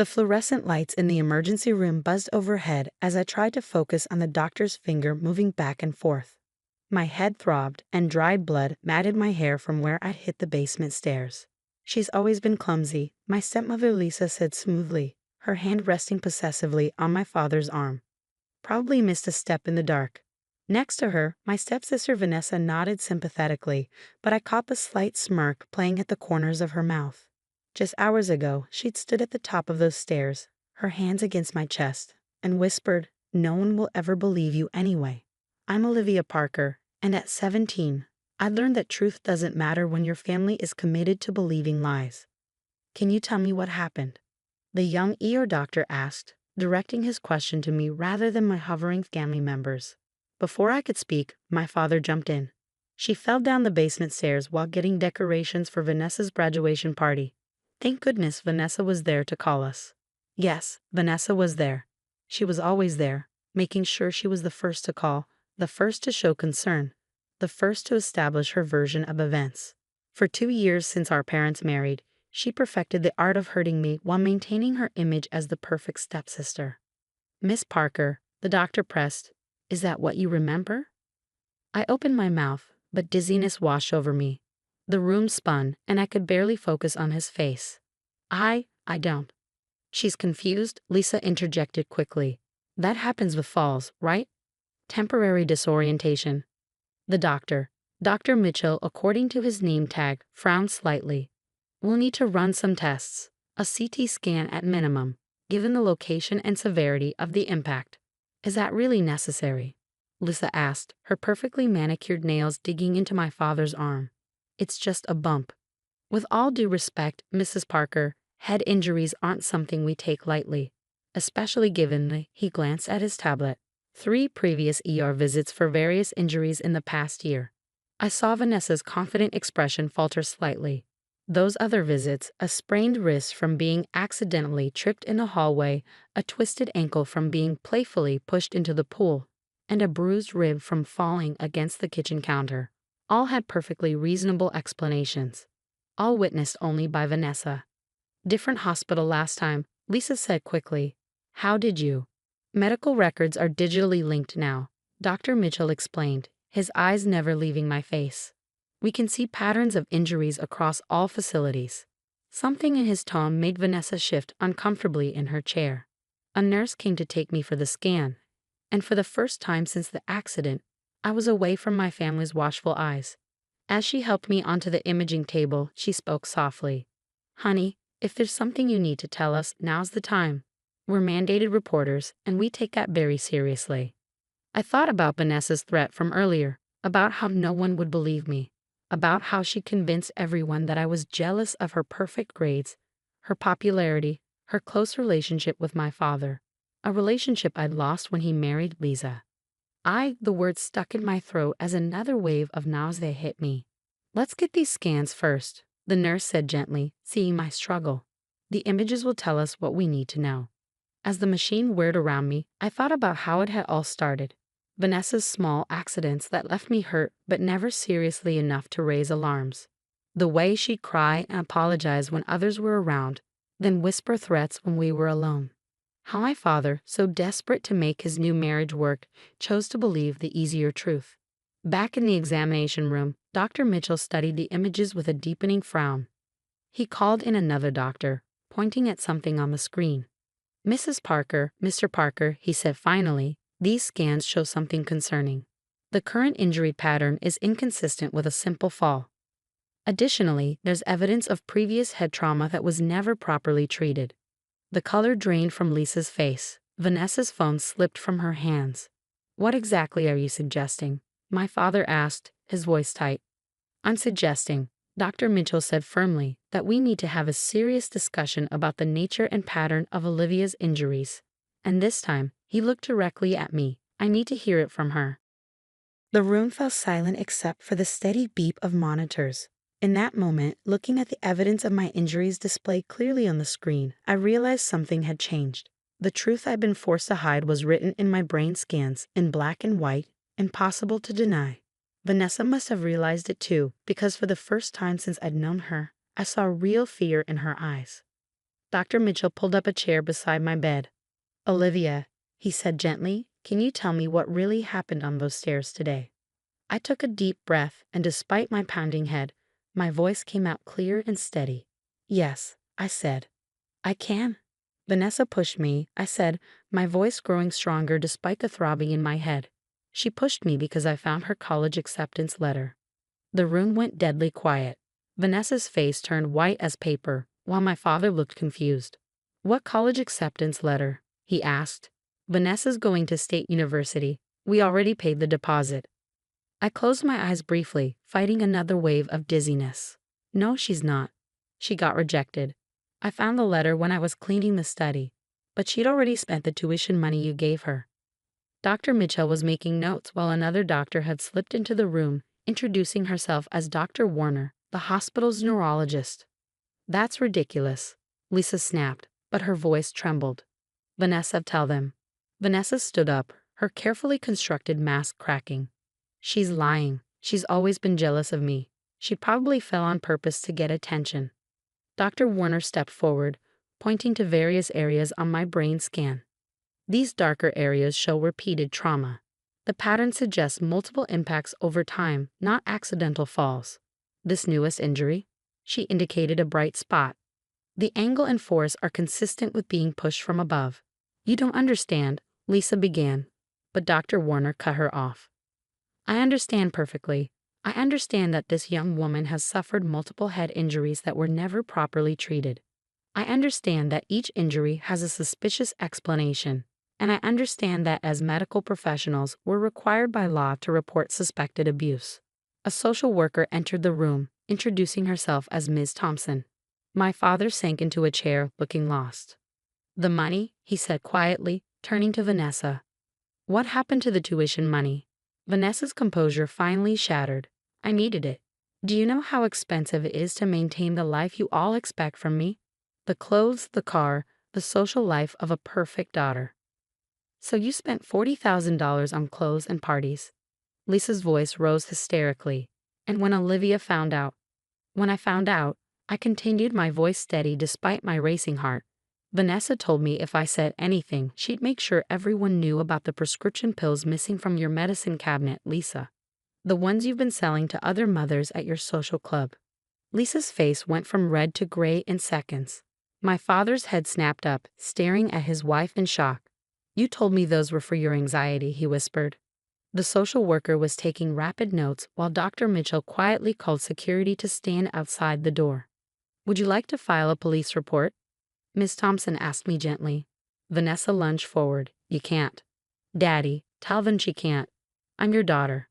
The fluorescent lights in the emergency room buzzed overhead as I tried to focus on the doctor's finger moving back and forth. My head throbbed, and dried blood matted my hair from where I'd hit the basement stairs. "She's always been clumsy," my stepmother Lisa said smoothly, her hand resting possessively on my father's arm. "Probably missed a step in the dark." Next to her, my stepsister Vanessa nodded sympathetically, but I caught the slight smirk playing at the corners of her mouth. Just hours ago, she'd stood at the top of those stairs, her hands against my chest, and whispered, "No one will ever believe you anyway." I'm Olivia Parker, and at 17, I learned that truth doesn't matter when your family is committed to believing lies. "Can you tell me what happened?" the young ER doctor asked, directing his question to me rather than my hovering family members. Before I could speak, my father jumped in. "She fell down the basement stairs while getting decorations for Vanessa's graduation party. Thank goodness Vanessa was there to call us." Yes, Vanessa was there. She was always there, making sure she was the first to call, the first to show concern, the first to establish her version of events. For 2 years since our parents married, she perfected the art of hurting me while maintaining her image as the perfect stepsister. "Miss Parker," the doctor pressed, "is that what you remember?" I opened my mouth, but dizziness washed over me. The room spun, and I could barely focus on his face. I don't." "She's confused," Lisa interjected quickly. "That happens with falls, right? Temporary disorientation." The doctor, Dr. Mitchell, according to his name tag, frowned slightly. "We'll need to run some tests, a CT scan at minimum, given the location and severity of the impact." "Is that really necessary?" Lisa asked, her perfectly manicured nails digging into my father's arm. "It's just a bump." "With all due respect, Mrs. Parker, head injuries aren't something we take lightly, especially given he glanced at his tablet, 3 previous ER visits for various injuries in the past year. I saw Vanessa's confident expression falter slightly. Those other visits, a sprained wrist from being accidentally tripped in a hallway, a twisted ankle from being playfully pushed into the pool, and a bruised rib from falling against the kitchen counter, all had perfectly reasonable explanations. All witnessed only by Vanessa. "Different hospital last time," Lisa said quickly. "How did you?" "Medical records are digitally linked now," Dr. Mitchell explained, his eyes never leaving my face. "We can see patterns of injuries across all facilities." Something in his tone made Vanessa shift uncomfortably in her chair. A nurse came to take me for the scan, and for the first time since the accident, I was away from my family's watchful eyes. As she helped me onto the imaging table, she spoke softly. "Honey, if there's something you need to tell us, now's the time. We're mandated reporters, and we take that very seriously." I thought about Vanessa's threat from earlier, about how no one would believe me, about how she convinced everyone that I was jealous of her perfect grades, her popularity, her close relationship with my father, a relationship I'd lost when he married Lisa. The words stuck in my throat as another wave of nausea hit me. "Let's get these scans first," the nurse said gently, seeing my struggle. "The images will tell us what we need to know." As the machine whirred around me, I thought about how it had all started. Vanessa's small accidents that left me hurt but never seriously enough to raise alarms. The way she'd cry and apologize when others were around, then whisper threats when we were alone. How my father, so desperate to make his new marriage work, chose to believe the easier truth. Back in the examination room, Dr. Mitchell studied the images with a deepening frown. He called in another doctor, pointing at something on the screen. "Mrs. Parker, Mr. Parker," he said finally, "these scans show something concerning. The current injury pattern is inconsistent with a simple fall. Additionally, there's evidence of previous head trauma that was never properly treated." The color drained from Lisa's face. Vanessa's phone slipped from her hands. "What exactly are you suggesting?" my father asked, his voice tight. "I'm suggesting," Dr. Mitchell said firmly, "that we need to have a serious discussion about the nature and pattern of Olivia's injuries. And this time, he looked directly at me. I need to hear it from her." The room fell silent except for the steady beep of monitors. In that moment, looking at the evidence of my injuries displayed clearly on the screen, I realized something had changed. The truth I'd been forced to hide was written in my brain scans, in black and white, impossible to deny. Vanessa must have realized it too, because for the first time since I'd known her, I saw real fear in her eyes. Dr. Mitchell pulled up a chair beside my bed. "Olivia," he said gently, "can you tell me what really happened on those stairs today?" I took a deep breath, and despite my pounding head, my voice came out clear and steady. "Yes," I said. "I can." "Vanessa pushed me," I said, my voice growing stronger despite the throbbing in my head. "She pushed me because I found her college acceptance letter." The room went deadly quiet. Vanessa's face turned white as paper, while my father looked confused. "What college acceptance letter?" he asked. "Vanessa's going to State University. We already paid the deposit." I closed my eyes briefly, fighting another wave of dizziness. "No, she's not. She got rejected. I found the letter when I was cleaning the study, but she'd already spent the tuition money you gave her." Dr. Mitchell was making notes while another doctor had slipped into the room, introducing herself as Dr. Warner, the hospital's neurologist. "That's ridiculous," Lisa snapped, but her voice trembled. "Vanessa, tell them." Vanessa stood up, her carefully constructed mask cracking. "She's lying. She's always been jealous of me. She probably fell on purpose to get attention." Dr. Warner stepped forward, pointing to various areas on my brain scan. "These darker areas show repeated trauma. The pattern suggests multiple impacts over time, not accidental falls. This newest injury," she indicated a bright spot. "The angle and force are consistent with being pushed from above." "You don't understand," Lisa began, but Dr. Warner cut her off. "I understand perfectly. I understand that this young woman has suffered multiple head injuries that were never properly treated. I understand that each injury has a suspicious explanation, and I understand that as medical professionals, we're required by law to report suspected abuse." A social worker entered the room, introducing herself as Ms. Thompson. My father sank into a chair, looking lost. "The money," he said quietly, turning to Vanessa. "What happened to the tuition money?" Vanessa's composure finally shattered. "I needed it. Do you know how expensive it is to maintain the life you all expect from me? The clothes, the car, the social life of a perfect daughter." "So you spent $40,000 on clothes and parties." Lisa's voice rose hysterically. "And when Olivia found out?" "When I found out," I continued, my voice steady despite my racing heart, "Vanessa told me if I said anything, she'd make sure everyone knew about the prescription pills missing from your medicine cabinet, Lisa. The ones you've been selling to other mothers at your social club." Lisa's face went from red to gray in seconds. My father's head snapped up, staring at his wife in shock. "You told me those were for your anxiety," he whispered. The social worker was taking rapid notes while Dr. Mitchell quietly called security to stand outside the door. "Would you like to file a police report?" Miss Thompson asked me gently. Vanessa lunged forward. "You can't." "Daddy, tell them she can't. I'm your daughter."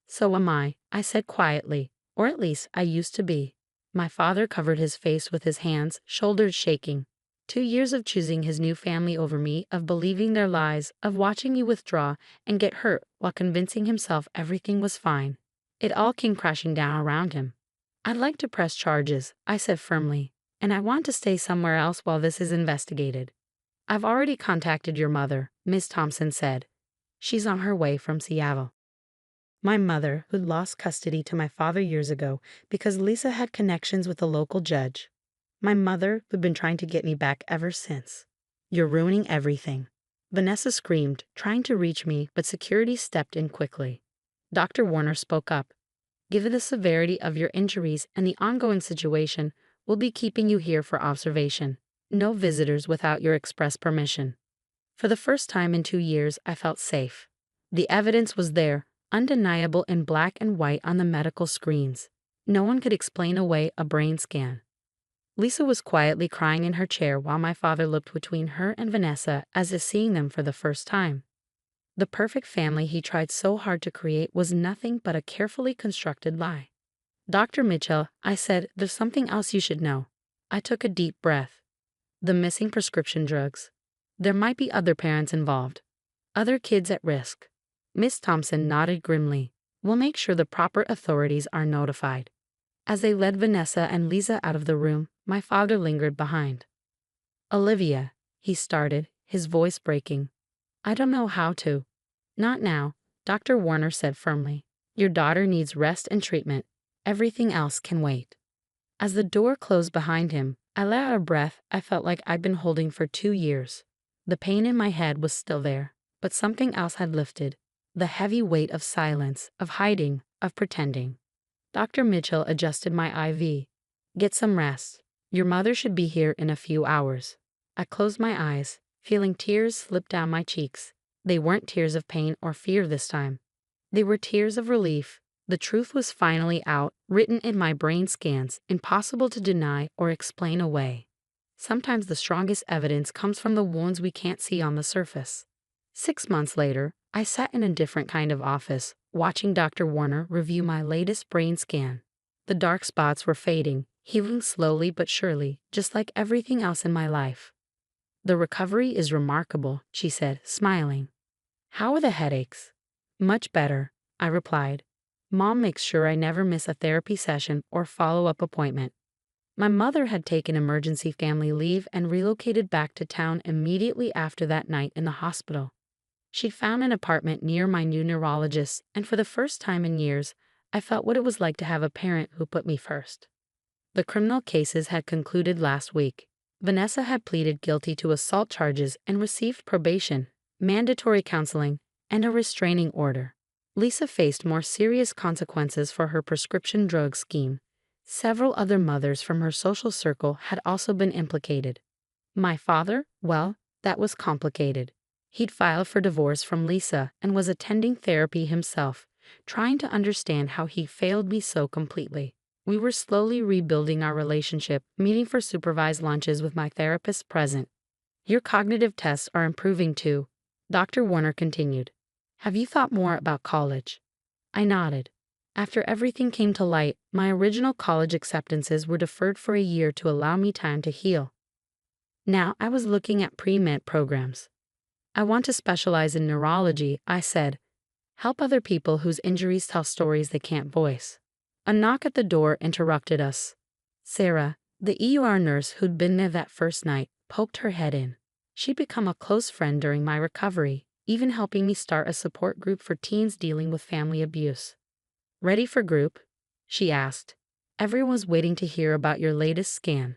"So am I said quietly, "or at least I used to be." My father covered his face with his hands, shoulders shaking. 2 years of choosing his new family over me, of believing their lies, of watching me withdraw and get hurt while convincing himself everything was fine. It all came crashing down around him. "I'd like to press charges," I said firmly, "and I want to stay somewhere else while this is investigated." "I've already contacted your mother," Ms. Thompson said. "She's on her way from Seattle." My mother, who'd lost custody to my father years ago because Lisa had connections with a local judge. My mother, who'd been trying to get me back ever since. "You're ruining everything." Vanessa screamed, trying to reach me, but security stepped in quickly. Dr. Warner spoke up. "Given the severity of your injuries and the ongoing situation, we'll be keeping you here for observation. No visitors without your express permission." For the first time in 2 years, I felt safe. The evidence was there, undeniable in black and white on the medical screens. No one could explain away a brain scan. Lisa was quietly crying in her chair while my father looked between her and Vanessa as if seeing them for the first time. The perfect family he tried so hard to create was nothing but a carefully constructed lie. "Dr. Mitchell," I said, "there's something else you should know." I took a deep breath. "The missing prescription drugs. There might be other parents involved. Other kids at risk." Miss Thompson nodded grimly. "We'll make sure the proper authorities are notified." As they led Vanessa and Lisa out of the room, my father lingered behind. "Olivia," he started, his voice breaking. "I don't know how to." "Not now," Dr. Warner said firmly. "Your daughter needs rest and treatment. Everything else can wait." As the door closed behind him, I let out a breath I felt like I'd been holding for 2 years. The pain in my head was still there, but something else had lifted. The heavy weight of silence, of hiding, of pretending. Dr. Mitchell adjusted my IV. Get some rest. Your mother should be here in a few hours. I closed my eyes, feeling tears slip down my cheeks. They weren't tears of pain or fear this time. They were tears of relief. The truth was finally out, written in my brain scans, impossible to deny or explain away. Sometimes the strongest evidence comes from the wounds we can't see on the surface. 6 months later, I sat in a different kind of office, watching Dr. Warner review my latest brain scan. The dark spots were fading, healing slowly but surely, just like everything else in my life. The recovery is remarkable, she said, smiling. How are the headaches? Much better, I replied. Mom makes sure I never miss a therapy session or follow-up appointment. My mother had taken emergency family leave and relocated back to town immediately after that night in the hospital. She'd found an apartment near my new neurologist, and for the first time in years, I felt what it was like to have a parent who put me first. The criminal cases had concluded last week. Vanessa had pleaded guilty to assault charges and received probation, mandatory counseling, and a restraining order. Lisa faced more serious consequences for her prescription drug scheme. Several other mothers from her social circle had also been implicated. My father, well, that was complicated. He'd filed for divorce from Lisa and was attending therapy himself, trying to understand how he failed me so completely. We were slowly rebuilding our relationship, meeting for supervised lunches with my therapist present. Your cognitive tests are improving too, Dr. Warner continued. Have you thought more about college? I nodded. After everything came to light, my original college acceptances were deferred for a year to allow me time to heal. Now I was looking at pre-med programs. I want to specialize in neurology, I said. Help other people whose injuries tell stories they can't voice. A knock at the door interrupted us. Sarah, the ER nurse who'd been there that first night, poked her head in. She'd become a close friend during my recovery, even helping me start a support group for teens dealing with family abuse. Ready for group? She asked. Everyone was waiting to hear about your latest scan.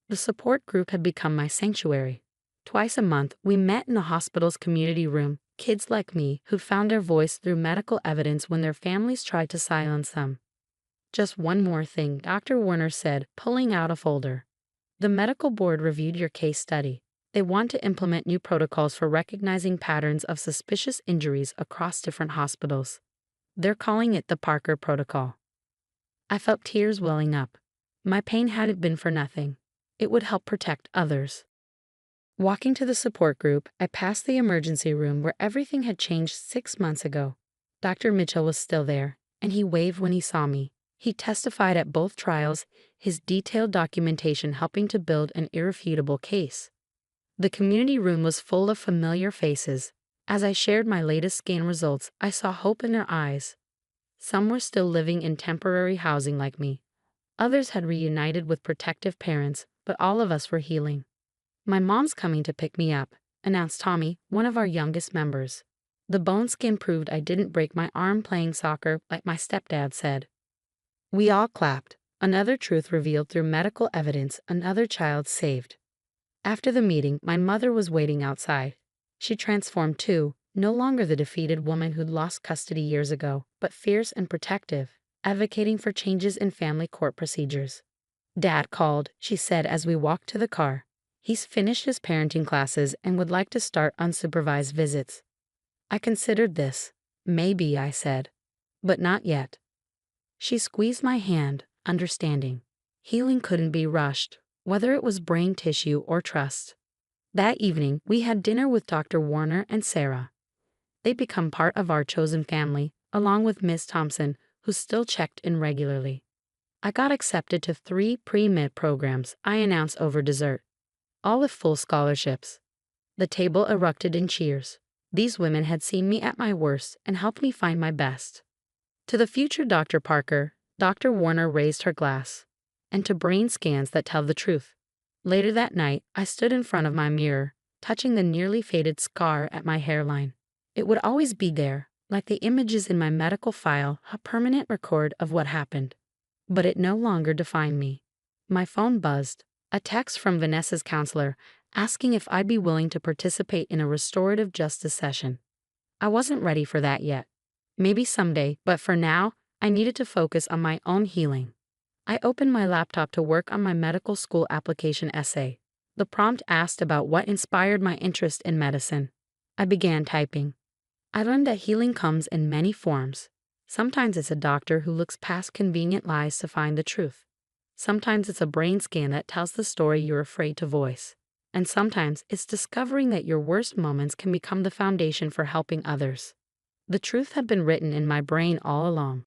The support group had become my sanctuary. Twice a month, we met in the hospital's community room, kids like me who'd found their voice through medical evidence when their families tried to silence them. Just one more thing, Dr. Warner said, pulling out a folder. The medical board reviewed your case study. They want to implement new protocols for recognizing patterns of suspicious injuries across different hospitals. They're calling it the Parker Protocol. I felt tears welling up. My pain hadn't been for nothing. It would help protect others. Walking to the support group, I passed the emergency room where everything had changed 6 months ago. Dr. Mitchell was still there, and he waved when he saw me. He testified at both trials, his detailed documentation helping to build an irrefutable case. The community room was full of familiar faces. As I shared my latest scan results, I saw hope in their eyes. Some were still living in temporary housing like me. Others had reunited with protective parents, but all of us were healing. My mom's coming to pick me up, announced Tommy, one of our youngest members. The bone scan proved I didn't break my arm playing soccer like my stepdad said. We all clapped, another truth revealed through medical evidence, another child saved. After the meeting, my mother was waiting outside. She transformed too, no longer the defeated woman who'd lost custody years ago, but fierce and protective, advocating for changes in family court procedures. Dad called, she said as we walked to the car. He's finished his parenting classes and would like to start unsupervised visits. I considered this. Maybe, I said. But not yet. She squeezed my hand, understanding. Healing couldn't be rushed, whether it was brain tissue or trust. That evening, we had dinner with Dr. Warner and Sarah. They'd become part of our chosen family, along with Miss Thompson, who still checked in regularly. I got accepted to 3 pre-med programs, I announced over dessert, all with full scholarships. The table erupted in cheers. These women had seen me at my worst and helped me find my best. To the future Dr. Parker, Dr. Warner raised her glass. And to brain scans that tell the truth. Later that night, I stood in front of my mirror, touching the nearly faded scar at my hairline. It would always be there, like the images in my medical file, a permanent record of what happened. But it no longer defined me. My phone buzzed. A text from Vanessa's counselor asking if I'd be willing to participate in a restorative justice session. I wasn't ready for that yet. Maybe someday, but for now, I needed to focus on my own healing. I opened my laptop to work on my medical school application essay. The prompt asked about what inspired my interest in medicine. I began typing. I learned that healing comes in many forms. Sometimes it's a doctor who looks past convenient lies to find the truth. Sometimes it's a brain scan that tells the story you're afraid to voice. And sometimes it's discovering that your worst moments can become the foundation for helping others. The truth had been written in my brain all along.